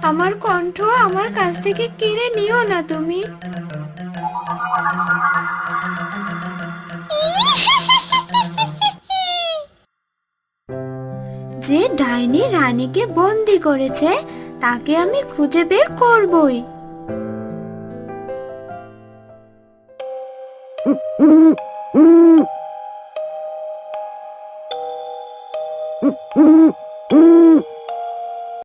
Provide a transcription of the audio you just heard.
আমার কণ্ঠ আমার কাছ থেকে কেড়ে নিও না তুমি। যে ডাইনি রানীকে বন্দি করেছে তাকে আমি খুঁজে বের করবই।